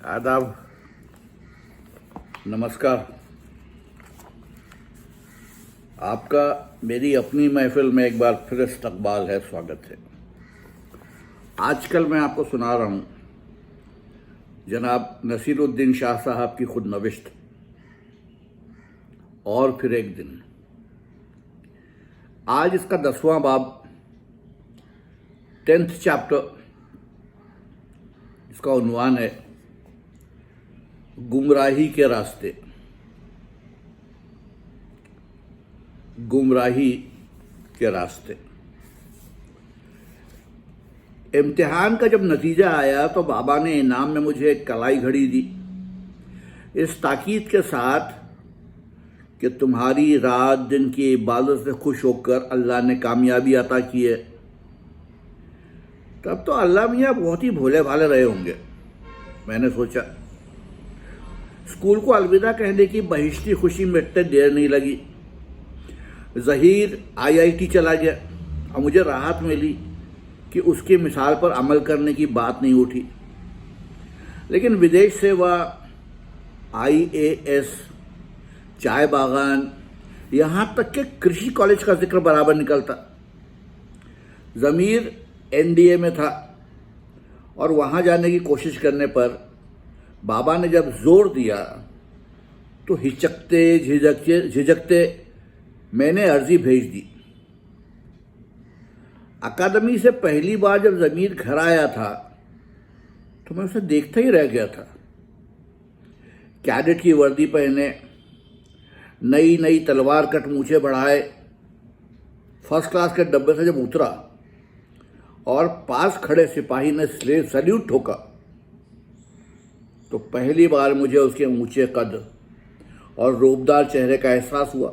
आदाब, नमस्कार। आपका मेरी अपनी महफिल में एक बार फिर इस्तकबाल है, स्वागत है। आजकल मैं आपको सुना रहा हूँ जनाब नसीरुद्दीन शाह साहब की खुद नविश्त और फिर एक दिन। आज इसका 10वां बाब, 10th चैप्टर, इसका उन्वान है गुमराही के रास्ते। गुमराही के रास्ते। इम्तिहान का जब नतीजा आया तो बाबा ने इनाम में मुझे एक कलाई घड़ी दी, इस ताकीद के साथ कि तुम्हारी रात दिन की इबादत से खुश होकर अल्लाह ने कामयाबी अता की है। तब तो अल्लाह मियाँ बहुत ही भोले भाले रहे होंगे। मैंने सोचा। स्कूल को अलविदा कहने की बहिश्ती खुशी मिटने देर नहीं लगी। ज़हीर IIT चला गया और मुझे राहत मिली कि उसकी मिसाल पर अमल करने की बात नहीं उठी। लेकिन विदेश से वह IAS, चाय बागान, यहाँ तक कि कृषि कॉलेज का जिक्र बराबर निकलता। ज़मीर NDA में था और वहाँ जाने की कोशिश करने पर बाबा ने जब जोर दिया तो हिचकते झिझकते मैंने अर्जी भेज दी। अकादमी से पहली बार जब ज़मीर घर आया था तो मैं उसे देखता ही रह गया था। कैडेट की वर्दी पहने, नई नई तलवार कट मूछें बढ़ाए, फर्स्ट क्लास के डब्बे से जब उतरा और पास खड़े सिपाही ने सैल्यूट ठोका तो पहली बार मुझे उसके ऊंचे कद और रूपदार चेहरे का एहसास हुआ।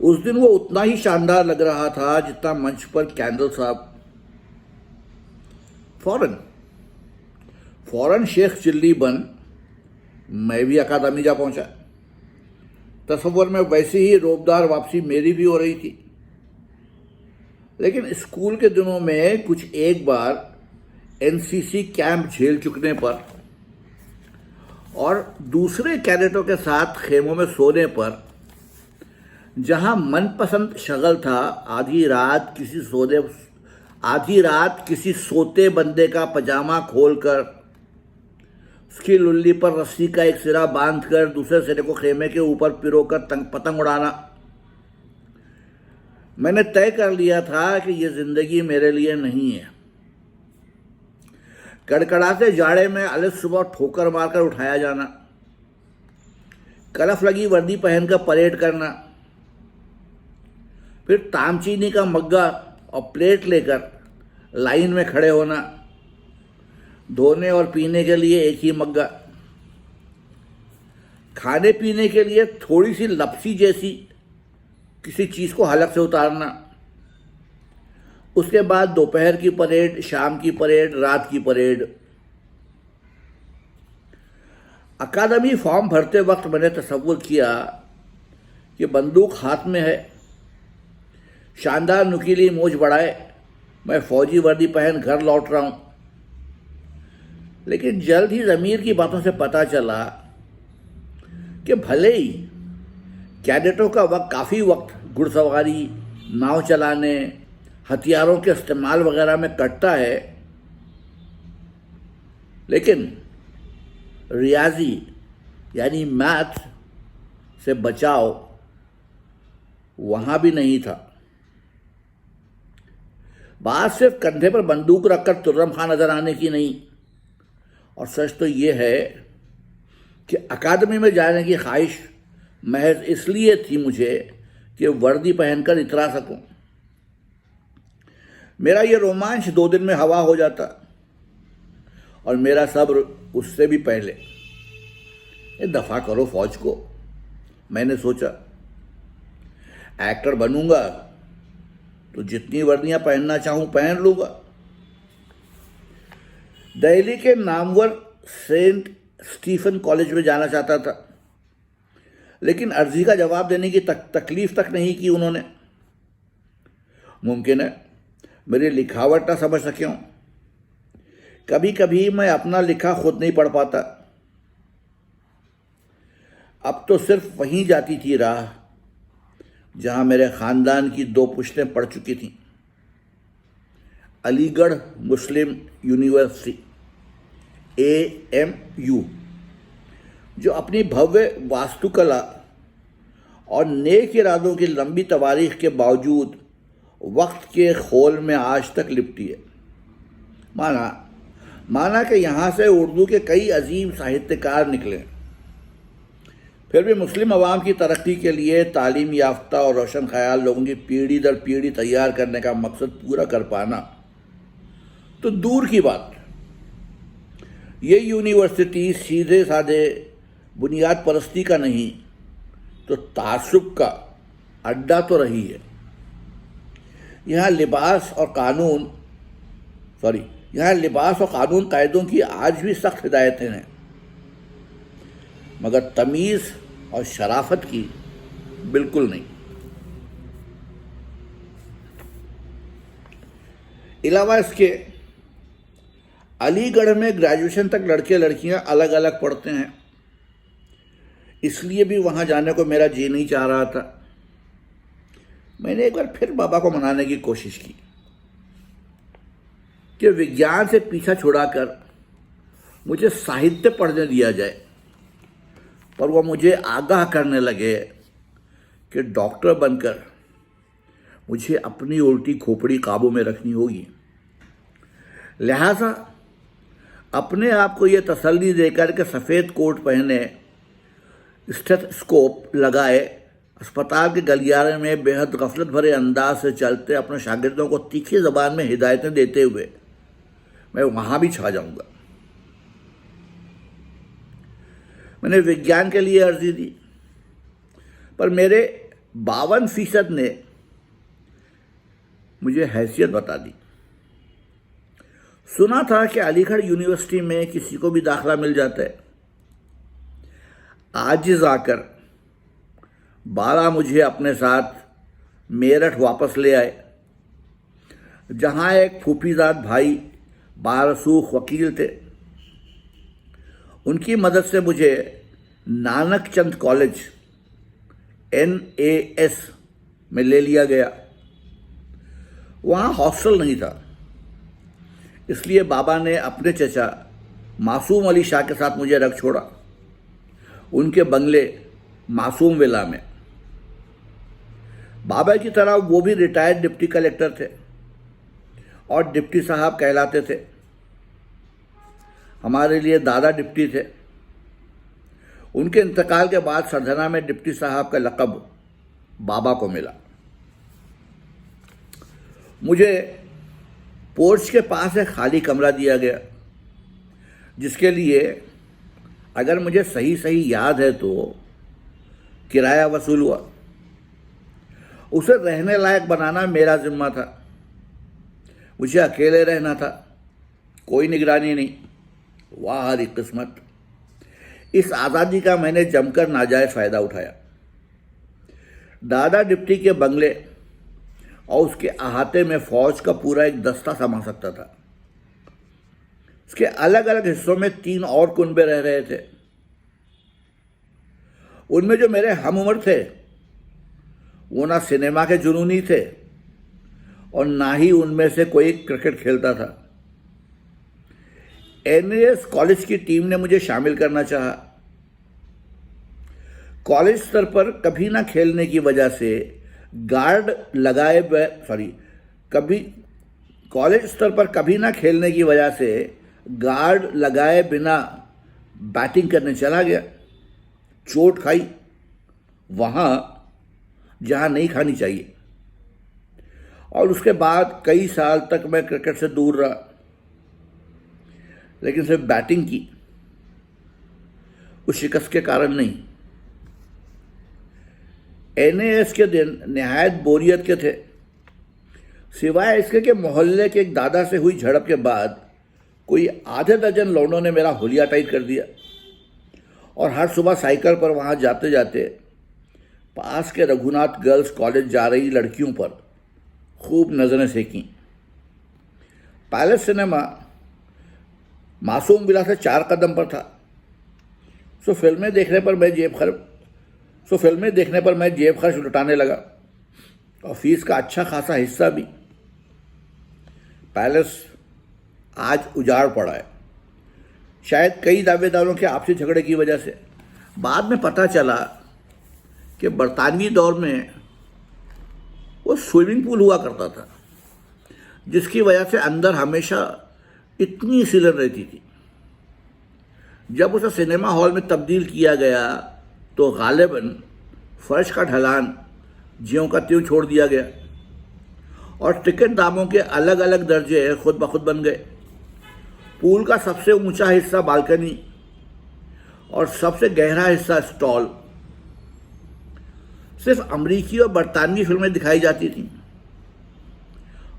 उस दिन वो उतना ही शानदार लग रहा था जितना मंच पर कैंडल साहब। फौरन शेख चिल्ली बन मैं भी अकादमी जा पहुंचा। तसव्वुर में वैसी ही रूपदार वापसी मेरी भी हो रही थी। लेकिन स्कूल के दिनों में कुछ एक बार NCC कैंप झेल चुकने पर और दूसरे कैडेटों के साथ खेमों में सोने पर, जहां मनपसंद शगल था आधी रात किसी सोते बंदे का पजामा खोलकर उसकी लुल्ली पर रस्सी का एक सिरा बांधकर दूसरे सिरे को खेमे के ऊपर पिरोकर पतंग उड़ाना, मैंने तय कर लिया था कि यह जिंदगी मेरे लिए नहीं है। कड़कड़ाते जाड़े में अलग सुबह ठोकर मारकर उठाया जाना, कलफ लगी वर्दी पहनकर परेड करना, फिर तामचीनी का मग्गा और प्लेट लेकर लाइन में खड़े होना, धोने और पीने के लिए एक ही मग्गा, खाने पीने के लिए थोड़ी सी लपसी जैसी किसी चीज को हलक से उतारना, उसके बाद दोपहर की परेड, शाम की परेड, रात की परेड। अकादमी फॉर्म भरते वक्त मैंने तसव्वुर किया कि बंदूक हाथ में है, शानदार नुकीली मूंछ बढ़ाए मैं फौजी वर्दी पहन घर लौट रहा हूं। लेकिन जल्द ही ज़मीर की बातों से पता चला कि भले ही कैडेटों का काफ़ी वक्त घुड़सवारी, नाव चलाने, हथियारों के इस्तेमाल वगैरह में कटता है, लेकिन रियाजी यानी मैथ से बचाव वहां भी नहीं था। बात सिर्फ कंधे पर बंदूक रखकर तुर्रम खां नजर आने की नहीं, और सच तो ये है कि अकादमी में जाने की ख्वाहिश महज इसलिए थी मुझे कि वर्दी पहनकर इतरा सकूं। मेरा ये रोमांच 2 दिन में हवा हो जाता और मेरा सब्र उससे भी पहले। दफा करो फौज को, मैंने सोचा। एक्टर बनूंगा तो जितनी वर्दियां पहनना चाहूं पहन लूंगा। दिल्ली के नामवर सेंट स्टीफन कॉलेज में जाना चाहता था, लेकिन अर्जी का जवाब देने की तकलीफ तक नहीं की उन्होंने। मुमकिन है मेरी लिखावट ना समझ सके हों, कभी कभी मैं अपना लिखा खुद नहीं पढ़ पाता। अब तो सिर्फ वहीं जाती थी राह जहां मेरे खानदान की 2 पुश्तें पढ़ चुकी थीं, अलीगढ़ मुस्लिम यूनिवर्सिटी AMU, जो अपनी भव्य वास्तुकला और नेक इरादों की लंबी तवारीख के बावजूद वक्त के खोल में आज तक लिपटी है। माना कि यहाँ से उर्दू के कई अजीम साहित्यकार निकले, फिर भी मुस्लिम अवाम की तरक्की के लिए तालीम याफ्ता और रोशन ख्याल लोगों की पीढ़ी दर पीढ़ी तैयार करने का मकसद पूरा कर पाना तो दूर की बात। ये यूनिवर्सिटी सीधे साधे बुनियाद परस्ती का नहीं तो तासुब का अड्डा तो रही है। यहाँ लिबास और कानून कायदों की आज भी सख्त हिदायतें हैं, मगर तमीज़ और शराफत की बिल्कुल नहीं। अलावा इसके अलीगढ़ में ग्रेजुएशन तक लड़के लड़कियां अलग अलग पढ़ते हैं, इसलिए भी वहां जाने को मेरा जी नहीं चाह रहा था। मैंने एक बार फिर बाबा को मनाने की कोशिश की कि विज्ञान से पीछा छुड़ाकर मुझे साहित्य पढ़ने दिया जाए, पर वह मुझे आगाह करने लगे कि डॉक्टर बनकर मुझे अपनी उल्टी खोपड़ी काबू में रखनी होगी। लिहाजा अपने आप को यह तसल्ली देकर के सफ़ेद कोट पहने, स्टेथोस्कोप लगाए, अस्पताल के गलियारे में बेहद गफलत भरे अंदाज से चलते अपने शागिर्दों को तीखी ज़बान में हिदायतें देते हुए मैं वहाँ भी छा जाऊँगा। मैंने विज्ञान के लिए अर्जी दी, पर मेरे 52% ने मुझे हैसियत बता दी। सुना था कि अलीगढ़ यूनिवर्सिटी में किसी को भी दाखिला मिल जाता है। आजिज़ आकर बाला मुझे अपने साथ मेरठ वापस ले आए, जहाँ एक फूफीजाद भाई बारसूख वकील थे। उनकी मदद से मुझे नानक चंद कॉलेज NAS में ले लिया गया। वहाँ हॉस्टल नहीं था, इसलिए बाबा ने अपने चचा मासूम अली शाह के साथ मुझे रख छोड़ा, उनके बंगले मासूम विला में। बाबा की तरह वो भी रिटायर्ड डिप्टी कलेक्टर थे और डिप्टी साहब कहलाते थे। हमारे लिए दादा डिप्टी थे। उनके इंतकाल के बाद सरधना में डिप्टी साहब का लक़ब बाबा को मिला। मुझे पोर्च के पास एक खाली कमरा दिया गया, जिसके लिए अगर मुझे सही सही याद है तो किराया वसूल हुआ। उसे रहने लायक बनाना मेरा जिम्मा था। मुझे अकेले रहना था, कोई निगरानी नहीं। वाह हरी किस्मत! इस आज़ादी का मैंने जमकर नाजायज़ फ़ायदा उठाया। दादा डिप्टी के बंगले और उसके अहाते में फ़ौज का पूरा एक दस्ता समा सकता था। उसके अलग अलग हिस्सों में 3 और कुनबे रह रहे थे। उनमें जो मेरे हम उम्र थे वो ना सिनेमा के जुनूनी थे और ना ही उनमें से कोई क्रिकेट खेलता था। NAS कॉलेज की टीम ने मुझे शामिल करना चाहा। कॉलेज स्तर पर कभी ना खेलने की वजह से कॉलेज स्तर पर कभी ना खेलने की वजह से गार्ड लगाए बिना बैटिंग करने चला गया। चोट खाई वहाँ जहाँ नहीं खानी चाहिए, और उसके बाद कई साल तक मैं क्रिकेट से दूर रहा, लेकिन सिर्फ बैटिंग की, उस शिकस्त के कारण नहीं। NAS के दिन नहायत बोरियत के थे, सिवाय इसके कि मोहल्ले के एक दादा से हुई झड़प के बाद कोई आधे दर्जन लौंडों ने मेरा हुलिया टाइट कर दिया और हर सुबह साइकिल पर वहाँ जाते जाते पास के रघुनाथ गर्ल्स कॉलेज जा रही लड़कियों पर खूब नज़रें सेकीं। पैलेस सिनेमा मासूम विलास से 4 कदम पर था। सो फिल्में देखने पर मैं जेब खर्च लुटाने लगा और फीस का अच्छा खासा हिस्सा भी। पैलेस आज उजाड़ पड़ा है, शायद कई दावेदारों के आपसी झगड़े की वजह से। बाद में पता चला कि बरतानवी दौर में वो स्विमिंग पूल हुआ करता था, जिसकी वजह से अंदर हमेशा इतनी सीलन रहती थी। जब उसे सिनेमा हॉल में तब्दील किया गया तो गालिबन फर्श का ढलान ज्यों का त्यों छोड़ दिया गया और टिकट दामों के अलग अलग दर्जे खुद ब खुद बन गए। पूल का सबसे ऊंचा हिस्सा बालकनी और सबसे गहरा हिस्सा स्टॉल। सिर्फ अमरीकी और बरतानवी फिल्में दिखाई जाती थीं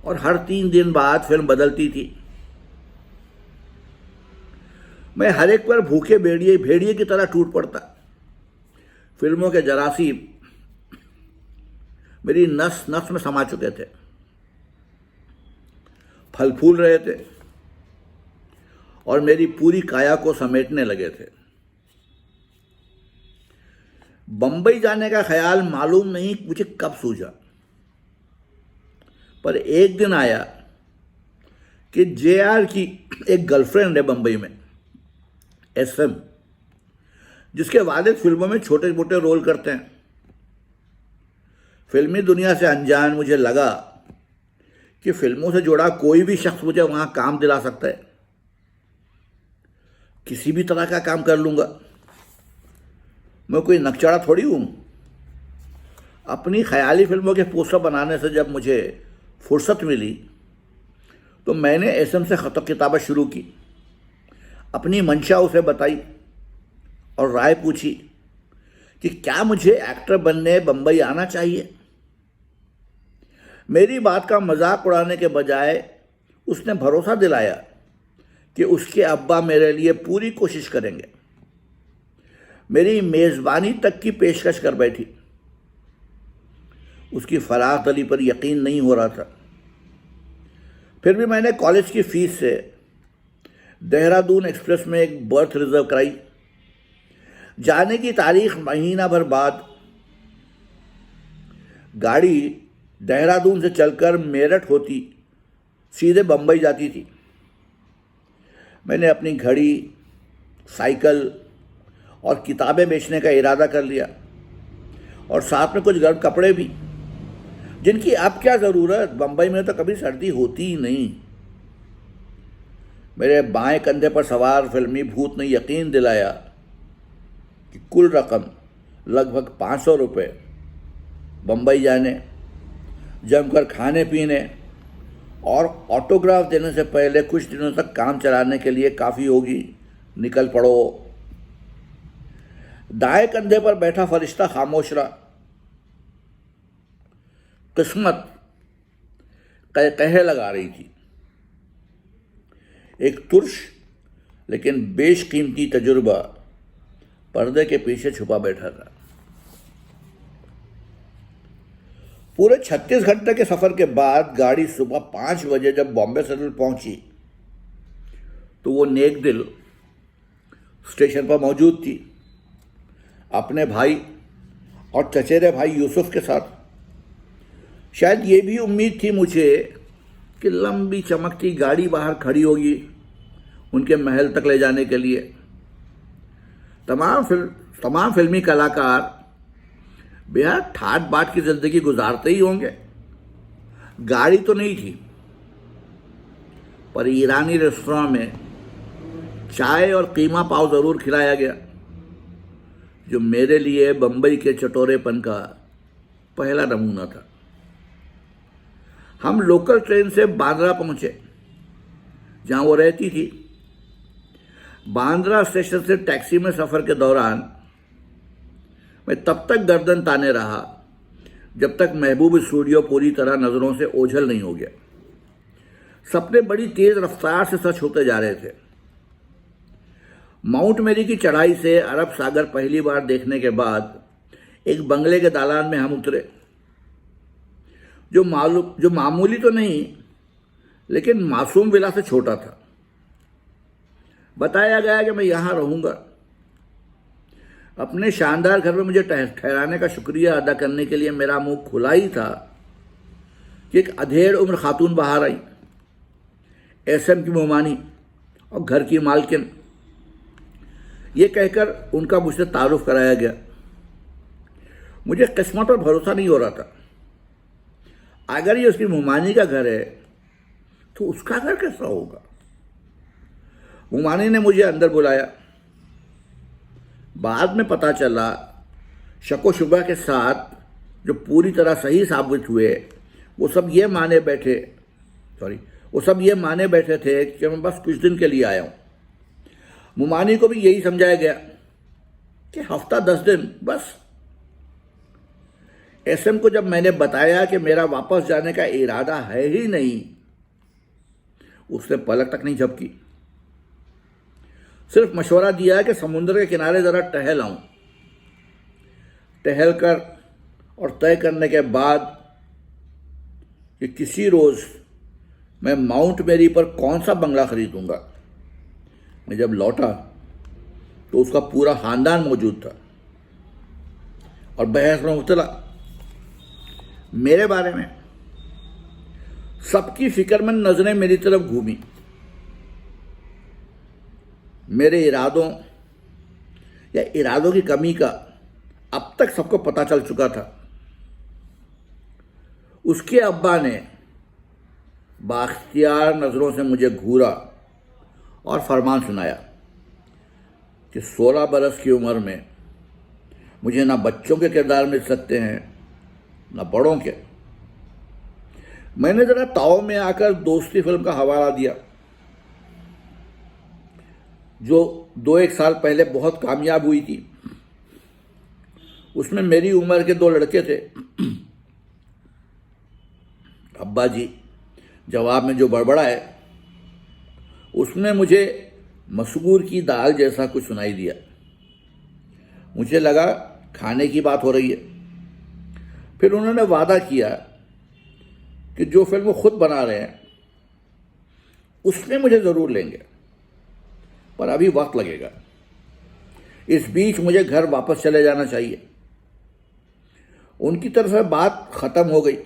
और हर 3 दिन बाद फिल्म बदलती थी। मैं हर एक पर भूखे भेड़िए की तरह टूट पड़ता। फिल्मों के जरासीम मेरी नस नस में समा चुके थे, फल फूल रहे थे और मेरी पूरी काया को समेटने लगे थे। बंबई जाने का ख्याल मालूम नहीं मुझे कब सूझा, पर एक दिन आया कि जेआर की एक गर्लफ्रेंड है बंबई में, एसएम, जिसके वालिद फिल्मों में छोटे मोटे रोल करते हैं। फिल्मी दुनिया से अनजान मुझे लगा कि फिल्मों से जुड़ा कोई भी शख्स मुझे वहां काम दिला सकता है। किसी भी तरह का काम कर लूंगा, मैं कोई नकचड़ा थोड़ी हूं। अपनी ख्याली फिल्मों के पोस्टर बनाने से जब मुझे फुर्सत मिली तो मैंने एसएम से खत किताबत शुरू की। अपनी मंशा उसे बताई और राय पूछी कि क्या मुझे एक्टर बनने बंबई आना चाहिए। मेरी बात का मजाक उड़ाने के बजाय उसने भरोसा दिलाया कि उसके अब्बा मेरे लिए पूरी कोशिश करेंगे। मेरी मेज़बानी तक की पेशकश कर बैठी। उसकी फराख दिली पर यकीन नहीं हो रहा था। फिर भी मैंने कॉलेज की फीस से देहरादून एक्सप्रेस में एक बर्थ रिजर्व कराई। जाने की तारीख महीना भर बाद गाड़ी देहरादून से चलकर मेरठ होती सीधे बंबई जाती थी। मैंने अपनी घड़ी, साइकिल और किताबें बेचने का इरादा कर लिया और साथ में कुछ गर्म कपड़े भी, जिनकी अब क्या ज़रूरत, बंबई में तो कभी सर्दी होती ही नहीं। मेरे बाएं कंधे पर सवार फिल्मी भूत ने यकीन दिलाया कि कुल रकम लगभग 500 रुपये बंबई जाने, जमकर खाने पीने और ऑटोग्राफ देने से पहले कुछ दिनों तक काम चलाने के लिए काफ़ी होगी। निकल पड़ो। दाएं कंधे पर बैठा फरिश्ता खामोश रहा। किस्मत कह लगा रही थी। एक तुर्श लेकिन बेशकीमती तजुर्बा पर्दे के पीछे छुपा बैठा था। पूरे 36 घंटे के सफर के बाद गाड़ी सुबह 5 बजे जब बॉम्बे सेंट्रल पहुंची तो वो नेक दिल स्टेशन पर मौजूद थी, अपने भाई और चचेरे भाई यूसुफ के साथ। शायद ये भी उम्मीद थी मुझे कि लंबी चमकती गाड़ी बाहर खड़ी होगी उनके महल तक ले जाने के लिए। तमाम फिल्मी कलाकार बेहद ठाट बाट की जिंदगी गुजारते ही होंगे। गाड़ी तो नहीं थी, पर ईरानी रेस्तरां में चाय और कीमा पाव जरूर खिलाया गया, जो मेरे लिए बंबई के चटोरेपन का पहला नमूना था। हम लोकल ट्रेन से बांद्रा पहुंचे, जहां वो रहती थी। बांद्रा स्टेशन से टैक्सी में सफर के दौरान मैं तब तक गर्दन ताने रहा जब तक महबूब स्टूडियो पूरी तरह नजरों से ओझल नहीं हो गया। सपने बड़ी तेज रफ्तार से सच होते जा रहे थे। माउंट मेरी की चढ़ाई से अरब सागर पहली बार देखने के बाद एक बंगले के दालान में हम उतरे, जो मामूली तो नहीं लेकिन मासूम विला से छोटा था। बताया गया कि मैं यहाँ रहूँगा। अपने शानदार घर में मुझे ठहराने का शुक्रिया अदा करने के लिए मेरा मुंह खुला ही था कि एक अधेड़ उम्र खातून बाहर आई, एसएम की मुमानी और घर की मालकिन, ये कहकर उनका मुझसे तारुफ कराया गया। मुझे किस्मत पर भरोसा नहीं हो रहा था। अगर ये उसकी मुमानी का घर है तो उसका घर कैसा होगा। मुमानी ने मुझे अंदर बुलाया। बाद में पता चला, शक व शुबा के साथ जो पूरी तरह सही साबित हुए, वो सब ये माने बैठे थे कि मैं बस कुछ दिन के लिए आया हूँ। मुमानी को भी यही समझाया गया कि हफ्ता 10 दिन बस। एसएम को जब मैंने बताया कि मेरा वापस जाने का इरादा है ही नहीं, उसने पलक तक नहीं झपकी। सिर्फ मशवरा दिया कि समुद्र के किनारे जरा टहल आऊं। टहल कर और तय करने के बाद कि किसी रोज मैं माउंट मेरी पर कौन सा बंगला खरीदूंगा, मैं जब लौटा तो उसका पूरा खानदान मौजूद था और बहस में मुब्तला। मेरे बारे में सबकी फिक्रमंद नजरें मेरी तरफ घूमी। मेरे इरादों की कमी का अब तक सबको पता चल चुका था। उसके अब्बा ने बाख्तियार नजरों से मुझे घूरा और फरमान सुनाया कि 16 बरस की उम्र में मुझे ना बच्चों के किरदार मिल सकते हैं ना बड़ों के। मैंने जरा ताव में आकर दोस्ती फिल्म का हवाला दिया, जो 2-1 साल पहले बहुत कामयाब हुई थी। उसमें मेरी उम्र के 2 लड़के थे। अब्बा जी जवाब में जो बड़बड़ाए, उसने मुझे मसूर की दाल जैसा कुछ सुनाई दिया। मुझे लगा खाने की बात हो रही है। फिर उन्होंने वादा किया कि जो फिल्म वो खुद बना रहे हैं उसमें मुझे ज़रूर लेंगे, पर अभी वक्त लगेगा। इस बीच मुझे घर वापस चले जाना चाहिए। उनकी तरफ से बात ख़त्म हो गई,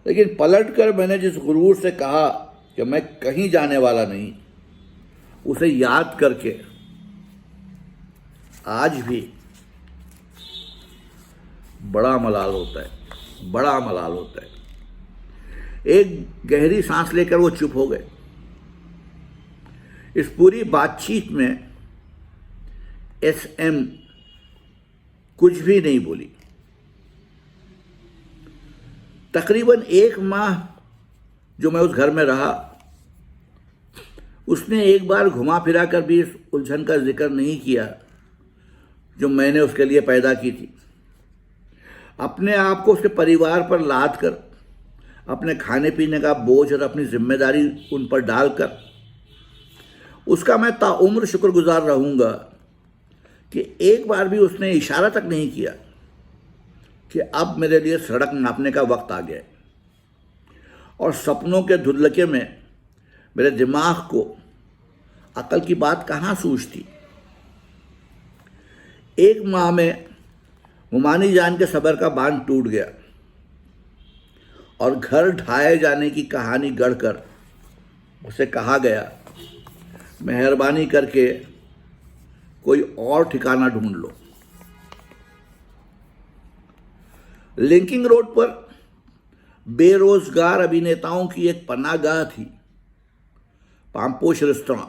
लेकिन पलटकर मैंने जिस गुरूर से कहा कि मैं कहीं जाने वाला नहीं, उसे याद करके आज भी बड़ा मलाल होता है। एक गहरी सांस लेकर वो चुप हो गए। इस पूरी बातचीत में एसएम कुछ भी नहीं बोली। तकरीबन 1 माह जो मैं उस घर में रहा, उसने एक बार घुमा फिरा कर भी इस उलझन का जिक्र नहीं किया जो मैंने उसके लिए पैदा की थी। अपने आप को उसके परिवार पर लाद कर, अपने खाने पीने का बोझ और अपनी जिम्मेदारी उन पर डालकर, उसका मैं ताउम्र शुक्रगुजार रहूँगा कि एक बार भी उसने इशारा तक नहीं किया कि अब मेरे लिए सड़क नापने का वक्त आ गया है। और सपनों के धुंधलके में मेरे दिमाग को अकल की बात कहाँ सूझती। 1 माह में मुमानी जान के सब्र का बांध टूट गया और घर ढाए जाने की कहानी गढ़कर उसे कहा गया, मेहरबानी करके कोई और ठिकाना ढूंढ लो। लिंकिंग रोड पर बेरोजगार अभिनेताओं की एक पनाहगाह थी, पामपोश रेस्तरां,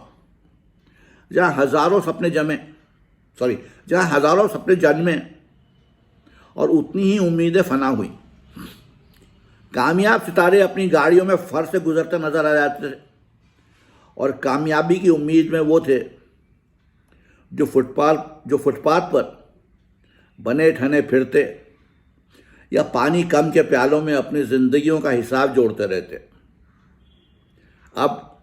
जहां हजारों सपने जन्मे और उतनी ही उम्मीदें फना हुई। कामयाब सितारे अपनी गाड़ियों में फर से गुजरते नजर आ जाते थे और कामयाबी की उम्मीद में वो थे जो फुटपाथ पर बने ठने फिरते या पानी कम के प्यालों में अपनी जिंदगियों का हिसाब जोड़ते रहते। अब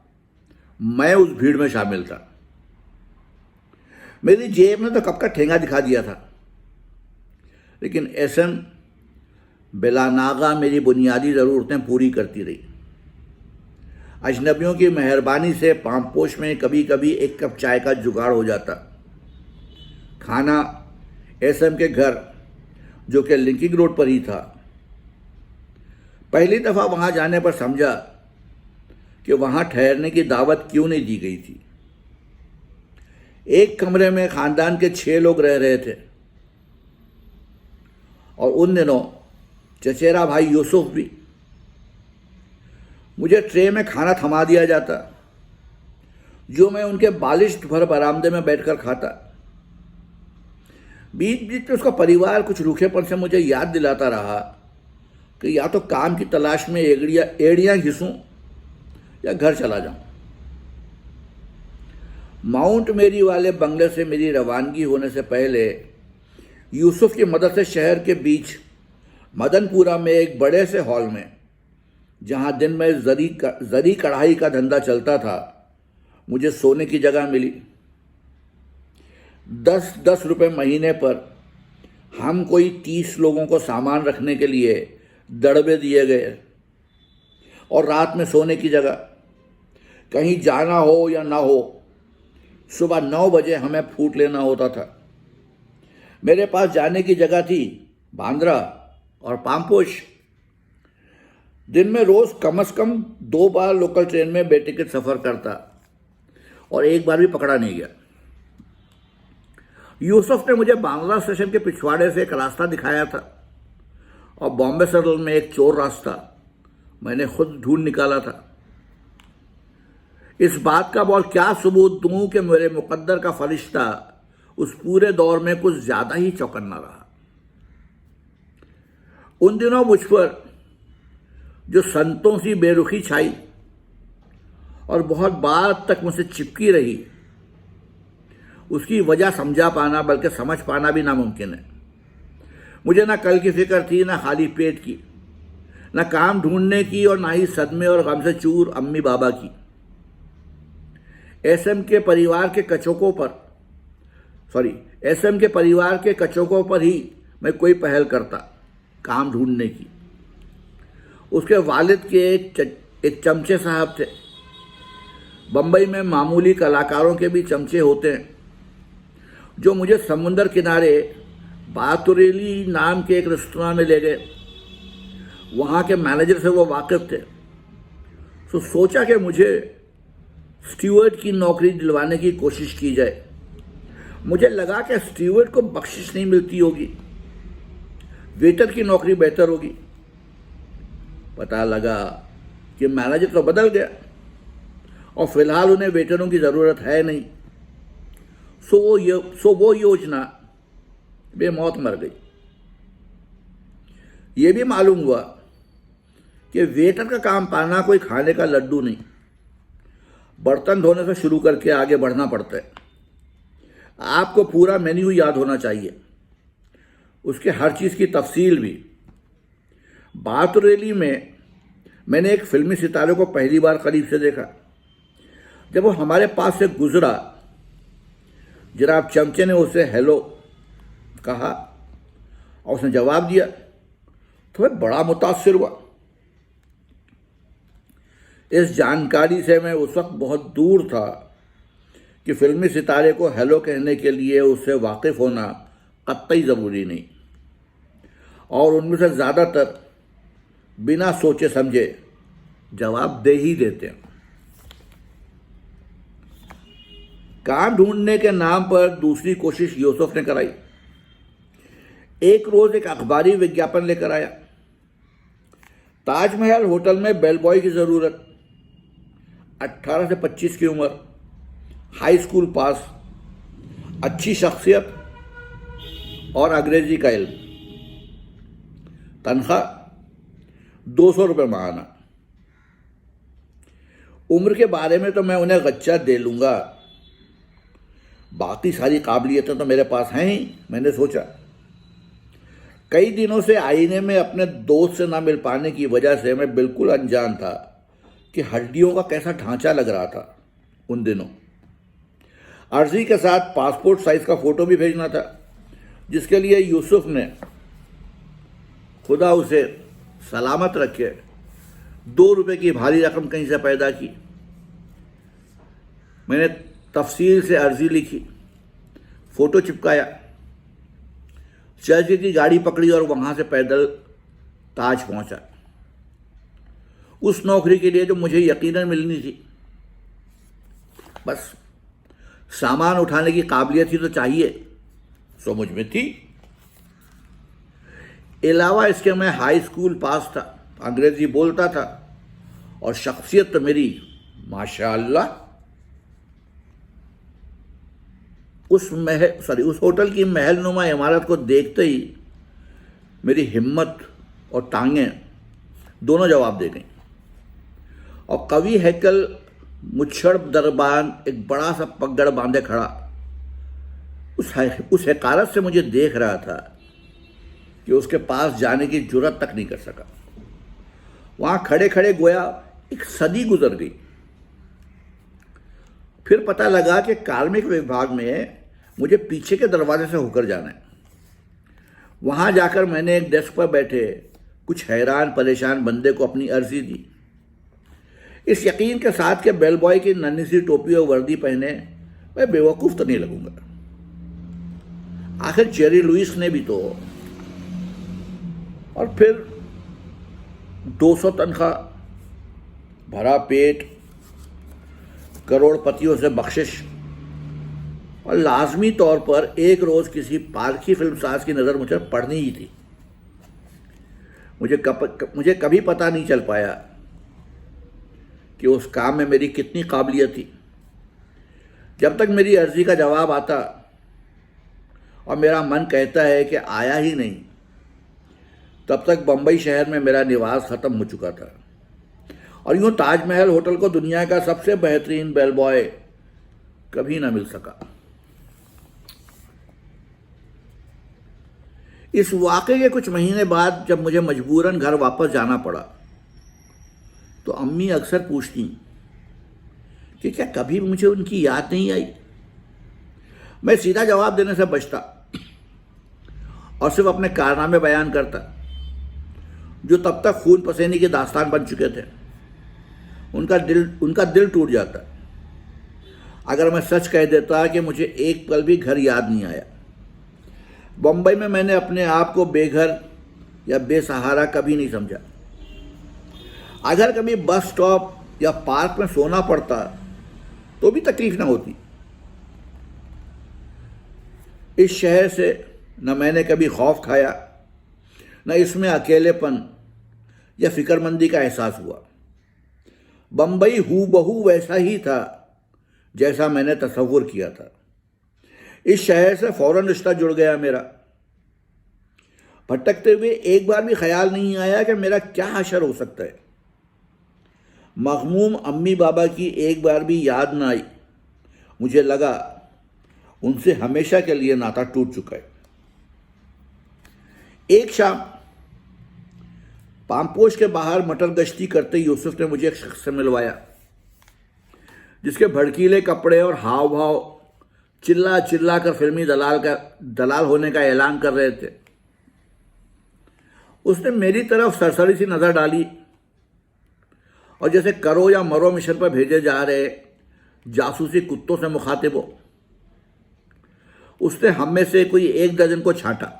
मैं उस भीड़ में शामिल था। मेरी जेब ने तो कब का ठेंगा दिखा दिया था, लेकिन एसएम बिलानागा मेरी बुनियादी ज़रूरतें पूरी करती रही। अजनबियों की मेहरबानी से पामपोश में कभी कभी एक कप चाय का जुगाड़ हो जाता। खाना एसएम के घर, जो कि लिंकिंग रोड पर ही था। पहली दफ़ा वहाँ जाने पर समझा कि वहाँ ठहरने की दावत क्यों नहीं दी गई थी। एक कमरे में खानदान के 6 लोग रह रहे थे और उन दिनों चचेरा भाई यूसुफ भी। मुझे ट्रे में खाना थमा दिया जाता, जो मैं उनके बालिश भर बरामदे में बैठकर खाता। बीच बीच में उसका परिवार कुछ रूखेपन से मुझे याद दिलाता रहा कि या तो काम की तलाश में एड़ियाँ घिसूं या घर चला जाऊं। माउंट मेरी वाले बंगले से मेरी रवानगी होने से पहले यूसुफ की मदद से शहर के बीच मदनपुरा में एक बड़े से हॉल में, जहां दिन में जरी कढ़ाई का धंधा चलता था, मुझे सोने की जगह मिली। 10-10 रुपये महीने पर हम कोई 30 लोगों को सामान रखने के लिए दड़बे दिए गए और रात में सोने की जगह। कहीं जाना हो या ना हो, सुबह 9 बजे हमें फूट लेना होता था। मेरे पास जाने की जगह थी बांद्रा और पामपोश। दिन में रोज कम से कम 2 बार लोकल ट्रेन में बेटिकट सफर करता और एक बार भी पकड़ा नहीं गया। यूसुफ ने मुझे बांग्ला स्टेशन के पिछवाड़े से एक रास्ता दिखाया था और बॉम्बे सर्कल में एक चोर रास्ता मैंने खुद ढूंढ निकाला था। इस बात का और क्या सबूत दूं कि मेरे मुकद्दर का फरिश्ता उस पूरे दौर में कुछ ज्यादा ही चौकन्ना रहा। उन दिनों मुझ पर जो संतों सी बेरुखी छाई और बहुत बात तक मुझसे चिपकी रही, उसकी वजह समझा पाना बल्कि समझ पाना भी नामुमकिन है। मुझे ना कल की फिक्र थी, ना खाली पेट की, ना काम ढूंढने की और ना ही सदमे और गम से चूर अम्मी बाबा की। एसएम के परिवार के कचोकों पर ही मैं कोई पहल करता काम ढूंढने की। उसके वालिद के एक चमचे साहब थे। बंबई में मामूली कलाकारों के भी चमचे होते हैं, जो मुझे समुंदर किनारे बातुरेली नाम के एक रेस्तरां में ले गए। वहाँ के मैनेजर से वो वाकिफ थे, तो सोचा कि मुझे स्टीवर्ड की नौकरी दिलवाने की कोशिश की जाए। मुझे लगा कि स्टीवर्ड को बख्शिश नहीं मिलती होगी, वेटर की नौकरी बेहतर होगी। पता लगा कि मैनेजर तो बदल गया और फिलहाल उन्हें वेटरों की ज़रूरत है नहीं। सो वो योजना बेमौत मर गई। ये भी मालूम हुआ कि वेटर का काम पाना कोई खाने का लड्डू नहीं। बर्तन धोने से शुरू करके आगे बढ़ना पड़ता है। आपको पूरा मेन्यू याद होना चाहिए, उसके हर चीज़ की तफसील भी। बातुरेली में मैंने एक फिल्मी सितारे को पहली बार करीब से देखा। जब वो हमारे पास से गुजरा, जनाब चमचे ने उसे हेलो कहा और उसने जवाब दिया, तो मैं बड़ा मुतासिर हुआ। इस जानकारी से मैं उस वक्त बहुत दूर था कि फिल्मी सितारे को हेलो कहने के लिए उससे वाकिफ होना कतई ज़रूरी नहीं, और उनमें से ज़्यादातर बिना सोचे समझे जवाब दे ही देते हैं। काम ढूंढने के नाम पर दूसरी कोशिश यूसुफ ने कराई। एक रोज एक अखबारी विज्ञापन लेकर आया, ताजमहल होटल में बेल बॉय की ज़रूरत, 18 से 25 की उम्र, हाई स्कूल पास, अच्छी शख्सियत और अंग्रेजी का इल्म, तनख्वाह 200 रुपये माहाना। उम्र के बारे में तो मैं उन्हें गच्चा दे लूँगा, बाकी सारी काबिलियतें तो मेरे पास हैं ही। मैंने सोचा, कई दिनों से आईने में अपने दोस्त से ना मिल पाने की वजह से मैं बिल्कुल अनजान था कि हड्डियों का कैसा ढांचा लग रहा था उन दिनों। अर्जी के साथ पासपोर्ट साइज का फ़ोटो भी भेजना था, जिसके लिए यूसुफ ने, खुदा उसे सलामत रखे, 2 रुपए की भारी रकम कहीं से पैदा की। मैंने तफसील से अर्जी लिखी, फोटो चिपकाया, चर्च की गाड़ी पकड़ी और वहां से पैदल ताज पहुंचा, उस नौकरी के लिए जो मुझे यकीनन मिलनी थी। बस सामान उठाने की काबिलियत ही तो चाहिए, सो मुझ में थी। अलावा इसके मैं हाई स्कूल पास था, अंग्रेजी बोलता था और शख्सियत तो मेरी माशाअल्लाह। उस होटल की महलनुमा इमारत को देखते ही मेरी हिम्मत और टांगें दोनों जवाब दे गईं। और कवि हैकल मुच्छड़ दरबान एक बड़ा सा पगड़ बांधे खड़ा उस हकारत से मुझे देख रहा था कि उसके पास जाने की जुर्रत तक नहीं कर सका। वहां खड़े खड़े गोया एक सदी गुजर गई। फिर पता लगा कि कार्मिक विभाग में मुझे पीछे के दरवाजे से होकर जाना है। वहां जाकर मैंने एक डेस्क पर बैठे कुछ हैरान परेशान बंदे को अपनी अर्जी दी, इस यकीन के साथ कि बेल बॉय की नन्ही सी टोपी और वर्दी पहने मैं बेवकूफ तो नहीं लगूंगा। आखिर जेरी लुइस ने भी तो। और फिर 200 तनख्वाह, भरा पेट, करोड़पतियों से बख्शिश और लाजमी तौर पर एक रोज किसी पारखी फिल्मसाज की नजर मुझे पड़नी ही थी। मुझे कभी पता नहीं चल पाया कि उस काम में मेरी कितनी काबिलियत थी। जब तक मेरी अर्जी का जवाब आता और मेरा मन कहता है कि आया ही नहीं, तब तक बंबई शहर में मेरा निवास खत्म हो चुका था। और यूं ताजमहल होटल को दुनिया का सबसे बेहतरीन बेल बॉय कभी ना मिल सका। इस वाकये के कुछ महीने बाद जब मुझे मजबूरन घर वापस जाना पड़ा तो अम्मी अक्सर पूछती कि क्या कभी मुझे उनकी याद नहीं आई। मैं सीधा जवाब देने से बचता और सिर्फ अपने कारनामे बयान करता जो तब तक खून पसीने की दास्तान बन चुके थे। उनका दिल टूट जाता अगर मैं सच कह देता कि मुझे एक पल भी घर याद नहीं आया। बंबई में मैंने अपने आप को बेघर या बेसहारा कभी नहीं समझा। अगर कभी बस स्टॉप या पार्क में सोना पड़ता तो भी तकलीफ ना होती। इस शहर से न मैंने कभी खौफ खाया, न इसमें अकेलेपन या फिक्रमंदी का एहसास हुआ। बंबई हूबहू वैसा ही था जैसा मैंने तसव्वुर किया था। इस शहर से फौरन रिश्ता जुड़ गया मेरा। भटकते हुए एक बार भी ख्याल नहीं आया कि मेरा क्या हशर हो सकता है। मखमूम अम्मी बाबा की एक बार भी याद ना आई। मुझे लगा उनसे हमेशा के लिए नाता टूट चुका है। एक शाम पामपोश के बाहर मटर गश्ती करते यूसुफ ने मुझे एक शख्स से मिलवाया जिसके भड़कीले कपड़े और हाव भाव चिल्ला चिल्ला कर फिल्मी दलाल होने का ऐलान कर रहे थे। उसने मेरी तरफ सरसरी सी नजर डाली और जैसे करो या मरो मिशन पर भेजे जा रहे जासूसी कुत्तों से मुखातिब हो, उसने हम में से कोई 1 दर्जन को छांटा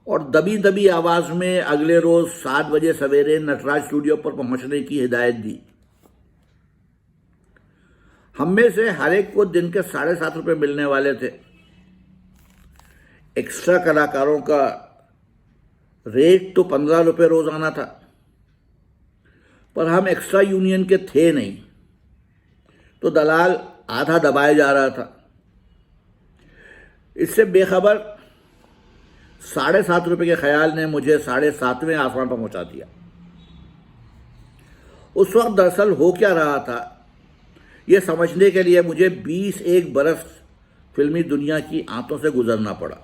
और दबी दबी आवाज में अगले रोज 7 बजे सवेरे नटराज स्टूडियो पर पहुंचने की हिदायत दी। हम में से हर एक को दिन के 7.5 रुपये मिलने वाले थे। एक्स्ट्रा कलाकारों का रेट तो 15 रुपये रोजाना था, पर हम एक्स्ट्रा यूनियन के थे नहीं, तो दलाल आधा दबाया जा रहा था। इससे बेखबर 7.5 रुपये के ख्याल ने मुझे 7.5वें आसमान पर पहुंचा दिया। उस वक्त दरअसल हो क्या रहा था यह समझने के लिए मुझे 21 बरस फिल्मी दुनिया की आंतों से गुजरना पड़ा।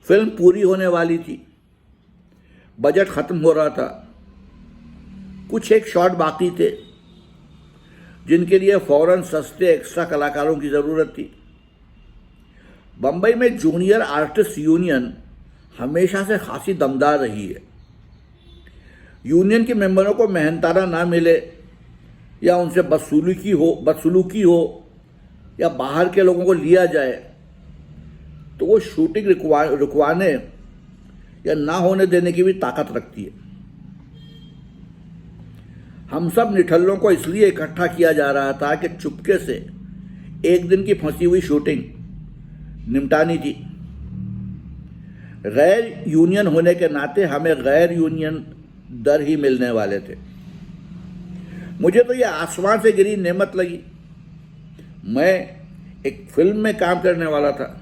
फिल्म पूरी होने वाली थी, बजट खत्म हो रहा था, कुछ एक शॉट बाकी थे जिनके लिए फौरन सस्ते एक्स्ट्रा कलाकारों की जरूरत थी। बंबई में जूनियर आर्टिस्ट यूनियन हमेशा से खासी दमदार रही है। यूनियन के मेंबरों को मेहनताना ना मिले या उनसे बदसलूकी हो या बाहर के लोगों को लिया जाए तो वो शूटिंग रुकवाने या ना होने देने की भी ताकत रखती है। हम सब निठल्लों को इसलिए इकट्ठा किया जा रहा था कि चुपके से एक दिन की फंसी हुई शूटिंग निपटानी थी। गैर यूनियन होने के नाते हमें गैर यूनियन दर ही मिलने वाले थे। मुझे तो यह आसमान से गिरी नेमत लगी। मैं एक फिल्म में काम करने वाला था।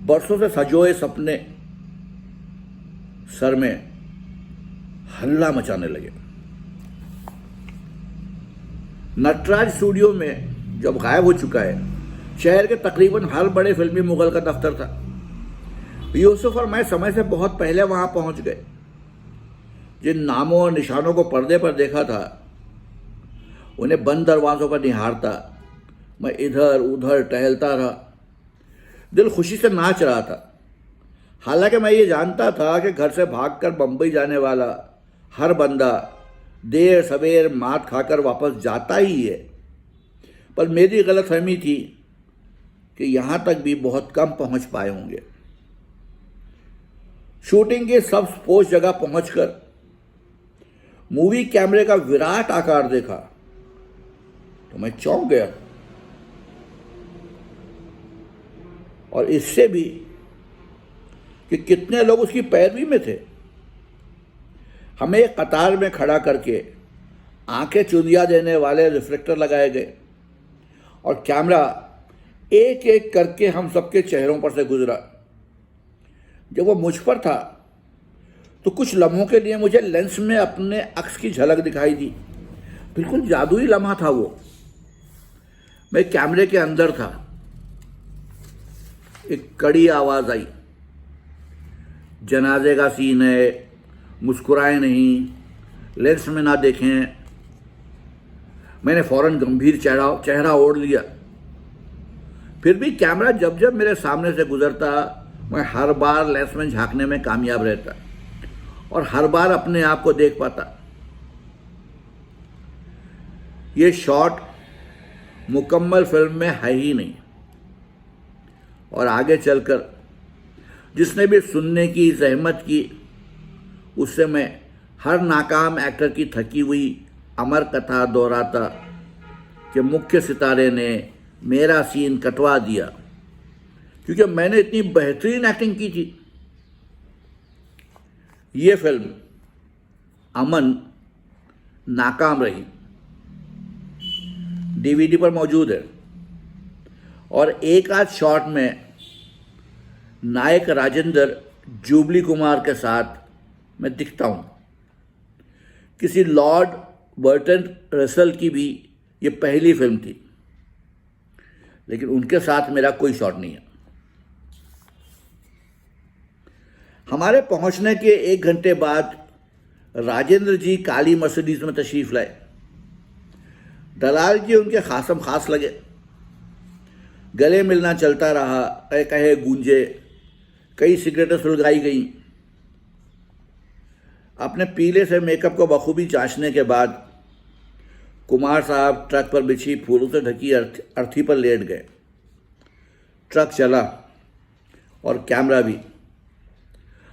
बरसों से सजोए सपने सर में हल्ला मचाने लगे। नटराज स्टूडियो में जब गायब हो चुका है, शहर के तकरीबन हर बड़े फिल्मी मुगल का दफ्तर था। यूसुफ और मैं समय से बहुत पहले वहां पहुंच गए। जिन नामों और निशानों को पर्दे पर देखा था, उन्हें बंद दरवाजों पर निहारता मैं इधर उधर टहलता रहा। दिल खुशी से नाच रहा था। हालांकि मैं ये जानता था कि घर से भागकर बंबई जाने वाला हर बंदा देर सवेर मात खाकर वापस जाता ही है, पर मेरी गलतफहमी थी कि यहां तक भी बहुत कम पहुंच पाए होंगे। शूटिंग के सब स्पोर्ट्स जगह पहुंचकर मूवी कैमरे का विराट आकार देखा तो मैं चौंक गया, और इससे भी कि कितने लोग उसकी पैरवी में थे। हमें एक कतार में खड़ा करके आंखें चुंदिया देने वाले रिफ्लेक्टर लगाए गए और कैमरा एक एक करके हम सबके चेहरों पर से गुजरा। जब वो मुझ पर था तो कुछ लम्हों के लिए मुझे लेंस में अपने अक्स की झलक दिखाई दी। बिल्कुल जादुई लम्हा था वो। मैं कैमरे के अंदर था। एक कड़ी आवाज आई, जनाजे का सीन है, मुस्कुराए नहीं, लेंस में ना देखें। मैंने फौरन गंभीर चेहरा ओढ़ लिया। फिर भी कैमरा जब जब मेरे सामने से गुजरता, मैं हर बार लेंस में झांकने में कामयाब रहता और हर बार अपने आप को देख पाता। ये शॉट मुकम्मल फिल्म में है ही नहीं, और आगे चलकर जिसने भी सुनने की जहमत की, उससे मैं हर नाकाम एक्टर की थकी हुई अमर कथा दोहराता कि मुख्य सितारे ने मेरा सीन कटवा दिया क्योंकि मैंने इतनी बेहतरीन एक्टिंग की थी। ये फिल्म अमन नाकाम रही। डीवीडी पर मौजूद है और एक आध शॉट में नायक राजेंद्र जुबली कुमार के साथ मैं दिखता हूं। किसी लॉर्ड बर्टन रसल की भी ये पहली फिल्म थी, लेकिन उनके साथ मेरा कोई शॉट नहीं है। हमारे पहुंचने के 1 घंटे बाद राजेंद्र जी काली मर्सिडीज में तशरीफ लाए। दलाल जी उनके खासम खास लगे। गले मिलना चलता रहा, कहे गूंजे, कई सिगरेटें सुलगाई गई। अपने पीले से मेकअप को बखूबी जांचने के बाद कुमार साहब ट्रक पर बिछी फूलों से ढकी अर्थी पर लेट गए। ट्रक चला और कैमरा भी।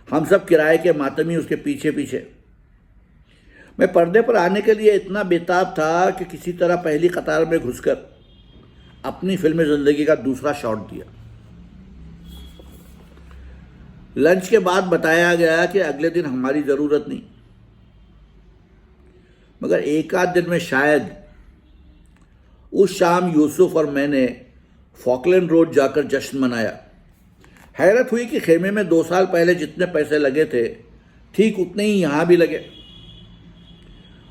हम सब किराए के मातमी उसके पीछे पीछे। मैं पर्दे पर आने के लिए इतना बेताब था कि किसी तरह पहली कतार में घुसकर अपनी फिल्मी जिंदगी का दूसरा शॉट दिया। लंच के बाद बताया गया कि अगले दिन हमारी जरूरत नहीं, मगर एक आध दिन में शायद। उस शाम यूसुफ और मैंने फॉकलैंड रोड जाकर जश्न मनाया। हैरत हुई कि खेमे में 2 साल पहले जितने पैसे लगे थे, ठीक उतने ही यहां भी लगे।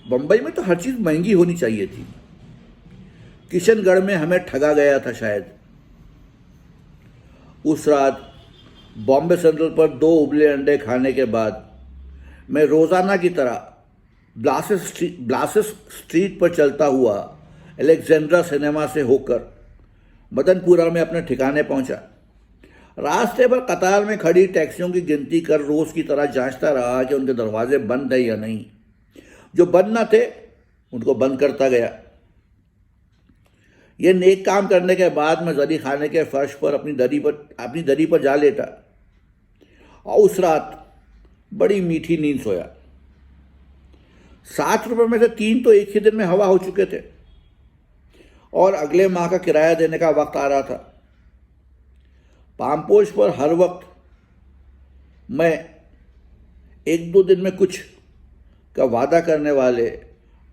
बंबई में तो हर चीज महंगी होनी चाहिए थी। किशनगढ़ में हमें ठगा गया था शायद। उस रात बॉम्बे सेंट्रल पर 2 उबले अंडे खाने के बाद मैं रोजाना की तरह ब्लासेस स्ट्रीट पर चलता हुआ अलेक्जेंड्रा सिनेमा से होकर मदनपुरा में अपने ठिकाने पहुंचा। रास्ते पर कतार में खड़ी टैक्सियों की गिनती कर रोज की तरह जांचता रहा कि उनके दरवाजे बंद है या नहीं। जो बंद न थे उनको बंद करता गया। ये नेक काम करने के बाद मैं जरी खाने के फर्श पर अपनी दरी पर जा लेटा और उस रात बड़ी मीठी नींद सोया। 7 रुपये में से 3 तो एक ही दिन में हवा हो चुके थे और अगले माह का किराया देने का वक्त आ रहा था। पामपोश पर हर वक्त मैं 1-2 दिन में कुछ का वादा करने वाले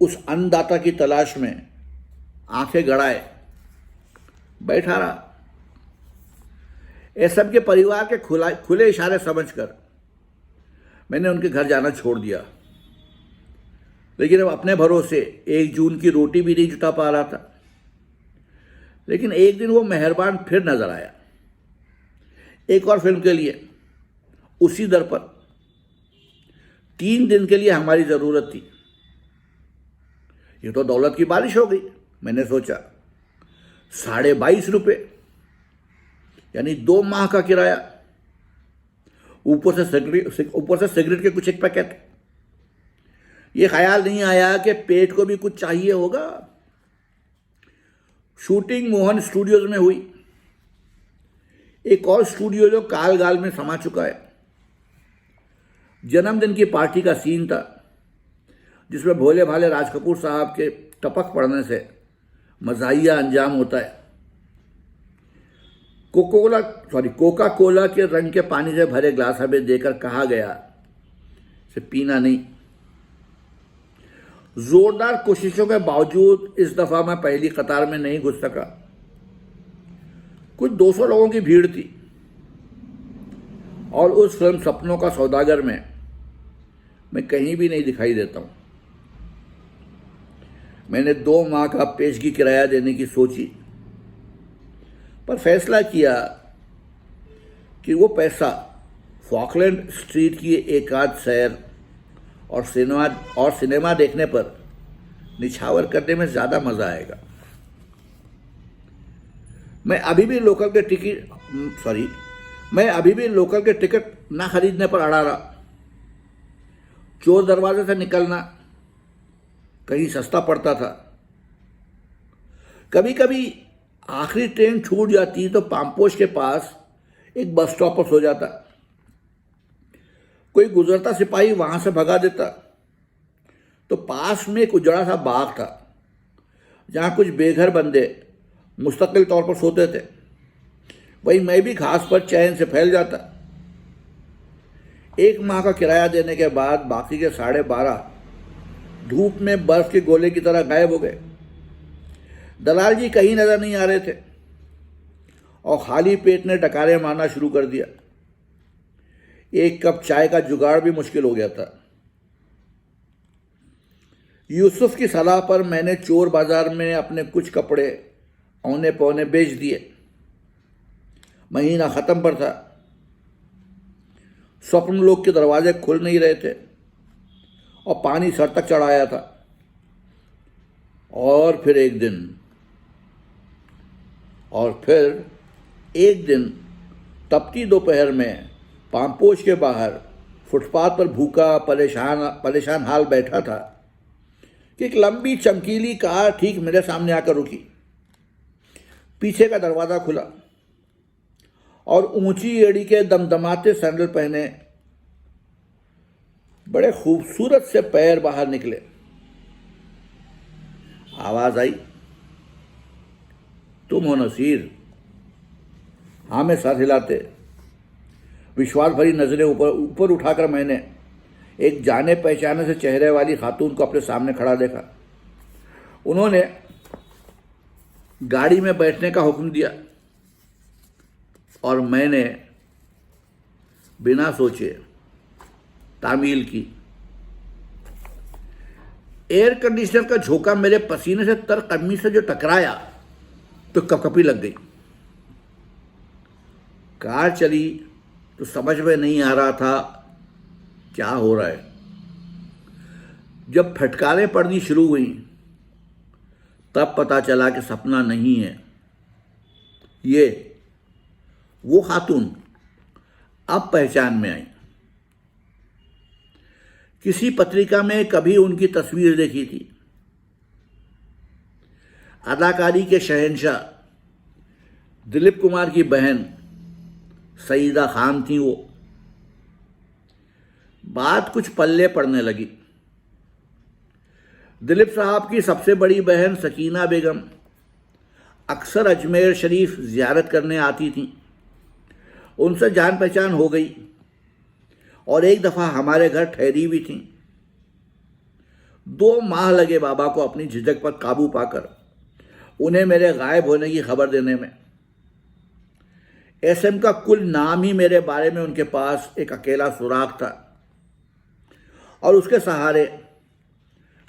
उस अन्नदाता की तलाश में आंखें गड़ाए बैठा रहा। ये सब के परिवार के खुले इशारे समझकर मैंने उनके घर जाना छोड़ दिया, लेकिन अब अपने भरोसे 1 जून की रोटी भी नहीं जुटा पा रहा था। लेकिन एक दिन वो मेहरबान फिर नजर आया, एक और फिल्म के लिए उसी दर पर। 3 दिन के लिए हमारी जरूरत थी। ये तो दौलत की बारिश हो गई, मैंने सोचा। 22.5 रुपये यानी 2 माह का किराया, ऊपर से सिगरेट के कुछ एक पैकेट। ये ख्याल नहीं आया कि पेट को भी कुछ चाहिए होगा। शूटिंग मोहन स्टूडियोज में हुई, एक और स्टूडियो जो कालगाल में समा चुका है। जन्मदिन की पार्टी का सीन था, जिसमें भोले भाले राज कपूर साहब के टपक पड़ने से मज़ाहिया अंजाम होता है। कोका कोला के रंग के पानी से भरे ग्लास हमें देकर कहा गया से पीना नहीं। जोरदार कोशिशों के बावजूद इस दफा मैं पहली कतार में नहीं घुस सका। कुछ 200 लोगों की भीड़ थी और उस फिल्म सपनों का सौदागर में मैं कहीं भी नहीं दिखाई देता हूं। मैंने 2 माह का पेशगी किराया देने की सोची, पर फैसला किया कि वो पैसा फॉकलैंड स्ट्रीट की एक आध सैर और सिनेमा देखने पर निछावर करने में ज़्यादा मज़ा आएगा। मैं अभी भी लोकल के टिकट ना खरीदने पर अड़ा रहा। चोर दरवाजे से निकलना कहीं सस्ता पड़ता था। कभी कभी आखिरी ट्रेन छूट जाती तो पामपोश के पास एक बस स्टॉप पर सो जाता। कोई गुजरता सिपाही वहां से भगा देता तो पास में एक उजड़ा सा बाग था, जहां कुछ बेघर बंदे मुस्तकिल तौर पर सोते थे। वहीं मैं भी घास पर चैन से फैल जाता। 1 माह का किराया देने के बाद बाकी के 12.5 धूप में बर्फ के गोले की तरह गायब हो गए। दलाल जी कहीं नजर नहीं आ रहे थे और खाली पेट ने डकारे मारना शुरू कर दिया। 1 कप चाय का जुगाड़ भी मुश्किल हो गया था। यूसुफ की सलाह पर मैंने चोर बाजार में अपने कुछ कपड़े औने पौने बेच दिए। महीना खत्म पर था। स्वप्न लोग के दरवाजे खुल नहीं रहे थे और पानी सर तक चढ़ाया था। और फिर एक दिन तपती दोपहर में पामपोश के बाहर फुटपाथ पर भूखा परेशान हाल बैठा था कि एक लंबी चमकीली कार ठीक मेरे सामने आकर रुकी। पीछे का दरवाजा खुला और ऊंची एड़ी के दमदमाते सैंडल पहने बड़े खूबसूरत से पैर बाहर निकले। आवाज आई, तुम हो नसीर? हाँ, मैं सर हिलाते विश्वास भरी नजरें ऊपर उठाकर मैंने एक जाने पहचाने से चेहरे वाली खातून को अपने सामने खड़ा देखा। उन्होंने गाड़ी में बैठने का हुक्म दिया और मैंने बिना सोचे तामील की। एयर कंडीशनर का झोंका मेरे पसीने से तर कमी से जो टकराया तो कपकपी लग गई। कार चली तो समझ में नहीं आ रहा था क्या हो रहा है। जब फटकारें पड़नी शुरू हुई तब पता चला कि सपना नहीं है, ये वो खातून अब पहचान में आई। किसी पत्रिका में कभी उनकी तस्वीर देखी थी। अदाकारी के शहंशाह दिलीप कुमार की बहन सईदा खान थी वो। बात कुछ पल्ले पड़ने लगी। दिलीप साहब की सबसे बड़ी बहन सकीना बेगम अक्सर अजमेर शरीफ ज़ियारत करने आती थीं। उनसे जान पहचान हो गई और एक दफ़ा हमारे घर ठहरी भी थीं। 2 माह लगे बाबा को अपनी झिझक पर काबू पाकर उन्हें मेरे गायब होने की खबर देने में। एसएम का कुल नाम ही मेरे बारे में उनके पास एक अकेला सुराग था और उसके सहारे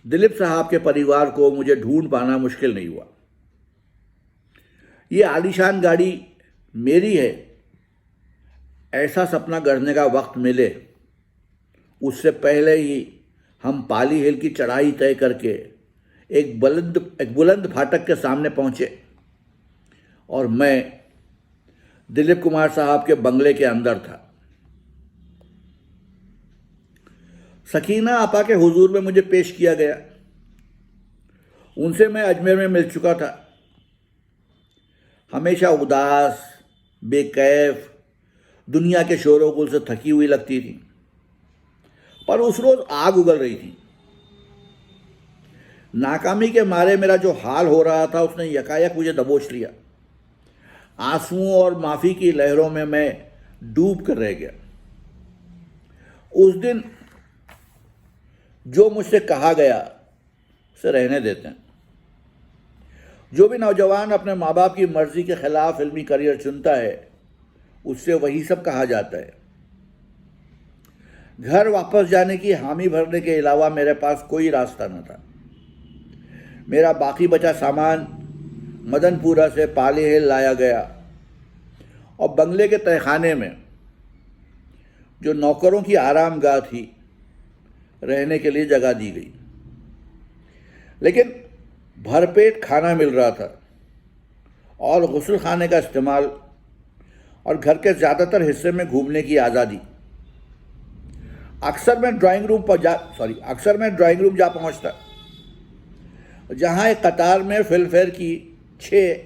दिलीप साहब के परिवार को मुझे ढूंढ पाना मुश्किल नहीं हुआ। ये आलीशान गाड़ी मेरी है, ऐसा सपना गढ़ने का वक्त मिले उससे पहले ही हम पाली हिल की चढ़ाई तय करके एक बुलंद फाटक के सामने पहुंचे और मैं दिलीप कुमार साहब के बंगले के अंदर था। सकीना आपा के हुजूर में मुझे पेश किया गया। उनसे मैं अजमेर में मिल चुका था। हमेशा उदास, बेकैफ, दुनिया के शोर-ओ-गुल से थकी हुई लगती थी, पर उस रोज आग उगल रही थी। नाकामी के मारे मेरा जो हाल हो रहा था उसने यकायक मुझे दबोच लिया। आंसुओं और माफ़ी की लहरों में मैं डूब कर रह गया। उस दिन जो मुझसे कहा गया उसे रहने देते हैं। जो भी नौजवान अपने माँ बाप की मर्जी के खिलाफ फिल्मी करियर चुनता है उससे वही सब कहा जाता है। घर वापस जाने की हामी भरने के अलावा मेरे पास कोई रास्ता न था। मेरा बाकी बचा सामान मदनपुरा से पाली हिल लाया गया और बंगले के तहखाने में, जो नौकरों की आरामगाह थी, रहने के लिए जगह दी गई। लेकिन भरपेट खाना मिल रहा था और गुस्ल खाने का इस्तेमाल और घर के ज़्यादातर हिस्से में घूमने की आज़ादी। अक्सर मैं ड्राइंग रूम जा पहुंचता, जहां एक कतार में फिल्म फेयर की 6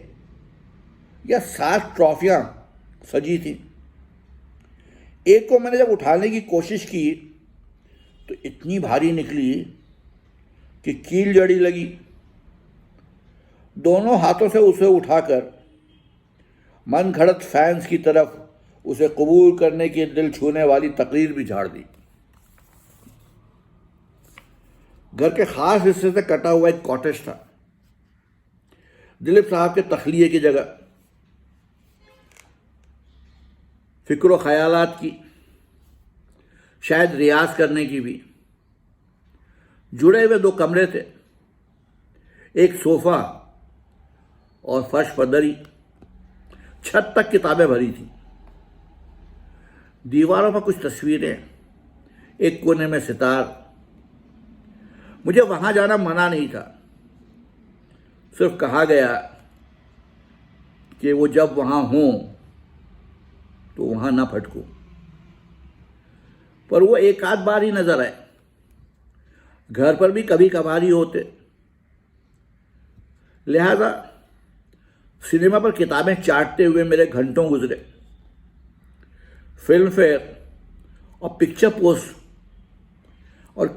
या 7 ट्रॉफियां सजी थी। एक को मैंने जब उठाने की कोशिश की तो इतनी भारी निकली कि कील जड़ी लगी। दोनों हाथों से उसे उठाकर मन घड़त फैंस की तरफ उसे कबूल करने की दिल छूने वाली तकरीर भी झाड़ दी। घर के खास हिस्से से कटा हुआ एक कॉटेज था, दिलीप साहब के तखलिए की जगह। फिक्र ख्यालात की, शायद रियाज करने की भी। जुड़े हुए 2 कमरे थे, एक सोफा और फर्श पर दरी। छत तक किताबें भरी थी। दीवारों पर कुछ तस्वीरें, एक कोने में सितार। मुझे वहां जाना मना नहीं था, सिर्फ कहा गया कि वो जब वहां हों तो वहां ना भटको। पर वो एक आध बार ही नजर आए। घर पर भी कभी कभार ही होते। लिहाजा सिनेमा पर किताबें चाटते हुए मेरे घंटों गुजरे। फिल्म फेयर और पिक्चर पोस्ट और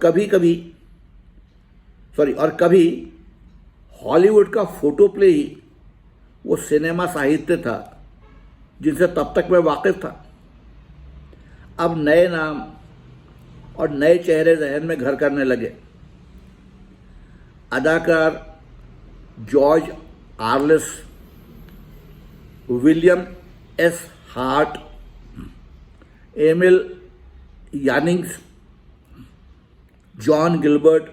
कभी हॉलीवुड का फोटो प्ले ही वो सिनेमा साहित्य था जिनसे तब तक मैं वाकिफ था। अब नए नाम और नए चेहरे जहन में घर करने लगे। अदाकार George Arliss, William S Hart, Emil Jannings, John Gilbert,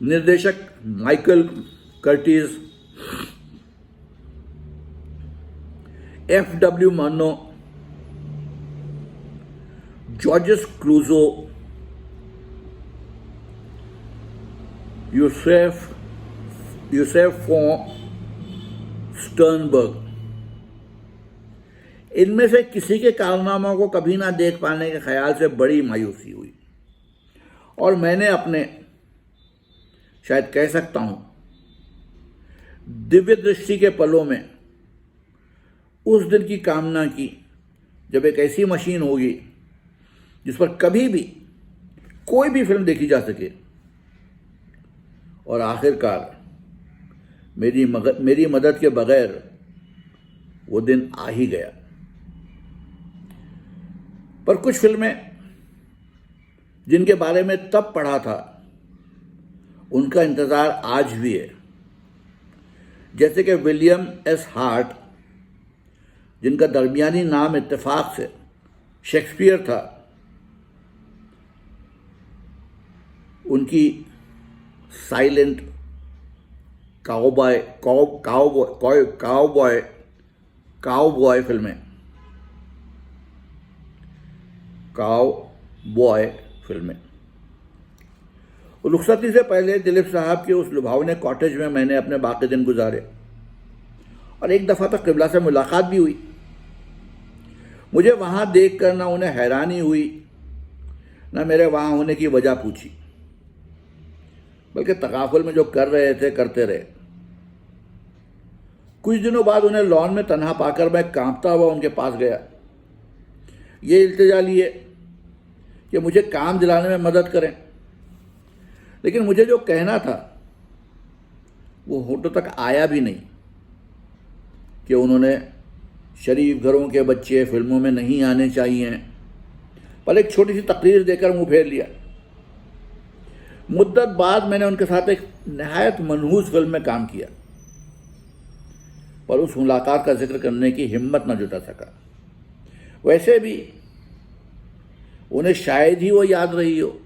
निर्देशक Michael Curtiz, F.W. Murnau, Georges Clouzot, Yosef von Sternberg, इनमें से किसी के कारनामों को कभी ना देख पाने के ख्याल से बड़ी मायूसी हुई और मैंने अपने, शायद कह सकता हूं, दिव्य दृष्टि के पलों में उस दिन की कामना की जब एक ऐसी मशीन होगी जिस पर कभी भी कोई भी फिल्म देखी जा सके। और आखिरकार मेरी मदद के बगैर वो दिन आ ही गया। पर कुछ फिल्में जिनके बारे में तब पढ़ा था उनका इंतजार आज भी है, जैसे कि विलियम एस हार्ट, जिनका दरमियानी नाम इत्तेफाक से शेक्सपियर था। उनकी साइलेंट काउबॉय फिल्में, रुखसती से पहले दिलीप साहब के उस लुभावने कॉटेज में मैंने अपने बाकी दिन गुजारे और एक दफ़ा तो किबला से मुलाकात भी हुई। मुझे वहाँ देखकर ना उन्हें हैरानी हुई ना मेरे वहाँ होने की वजह पूछी, बल्कि तकाफुल में जो कर रहे थे करते रहे। कुछ दिनों बाद उन्हें लॉन में तन्हा पाकर मैं कांपता हुआ उनके पास गया। ये इल्तिजा लिए कि मुझे काम दिलाने में मदद करें, लेकिन मुझे जो कहना था वो होठों तक आया भी नहीं कि उन्होंने शरीफ घरों के बच्चे फिल्मों में नहीं आने चाहिए, पर एक छोटी सी तकरीर देकर मुंह फेर लिया। मुद्दत बाद मैंने उनके साथ एक नहायत मनहूस फिल्म में काम किया, पर उस मुलाकात का जिक्र करने की हिम्मत न जुटा सका। वैसे भी उन्हें शायद ही वो याद रही हो।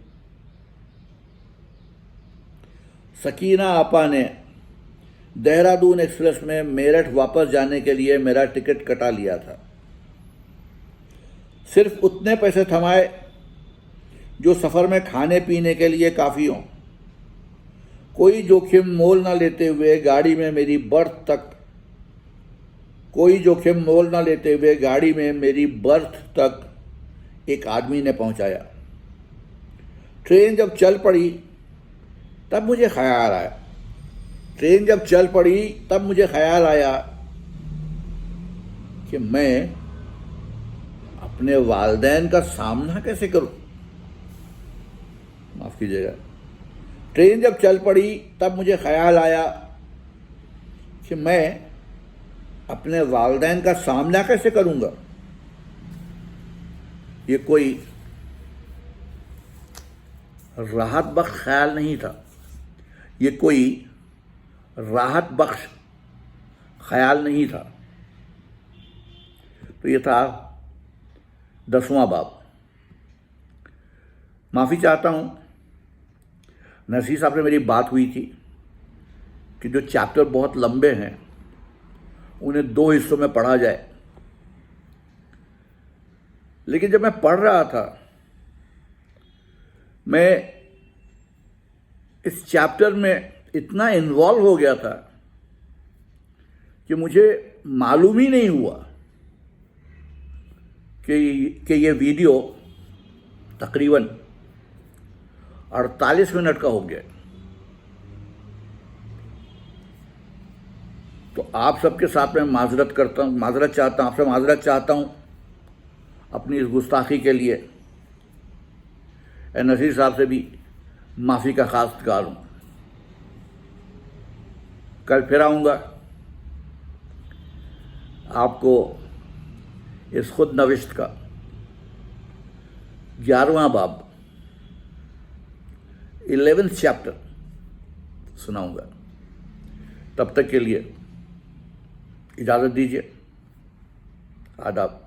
सकीना आपा ने देहरादून एक्सप्रेस में मेरठ वापस जाने के लिए मेरा टिकट कटा लिया था। सिर्फ उतने पैसे थमाए जो सफ़र में खाने पीने के लिए काफ़ी हों। कोई जोखिम मोल ना लेते हुए गाड़ी में मेरी बर्थ तक एक आदमी ने पहुंचाया। ट्रेन जब चल पड़ी तब मुझे ख्याल आया कि मैं अपने वालिदैन का सामना कैसे करूं। माफ कीजिएगा। ट्रेन जब चल पड़ी तब मुझे ख्याल आया कि मैं अपने वालिदैन का सामना कैसे करूंगा। ये कोई राहत बख्श ख्याल नहीं था, ये कोई राहत बख्श ख्याल नहीं था। तो ये था 10वां बाब। माफ़ी चाहता हूँ, नसीर साहब से मेरी बात हुई थी कि जो चैप्टर बहुत लंबे हैं उन्हें 2 हिस्सों में पढ़ा जाए, लेकिन जब मैं पढ़ रहा था मैं इस चैप्टर में इतना इन्वॉल्व हो गया था कि मुझे मालूम ही नहीं हुआ कि ये वीडियो तकरीबन 48 मिनट का हो गया। तो आप सबके साथ में माजरत चाहता हूँ अपनी इस गुस्ताखी के लिए। नसीर साहब से भी माफ़ी का खास्तकार हूँ। कल फिर आऊँगा आपको इस खुद नविश्त का 11वां बाब 11th चैप्टर सुनाऊँगा। तब तक के लिए इजाज़त दीजिए। आदाब।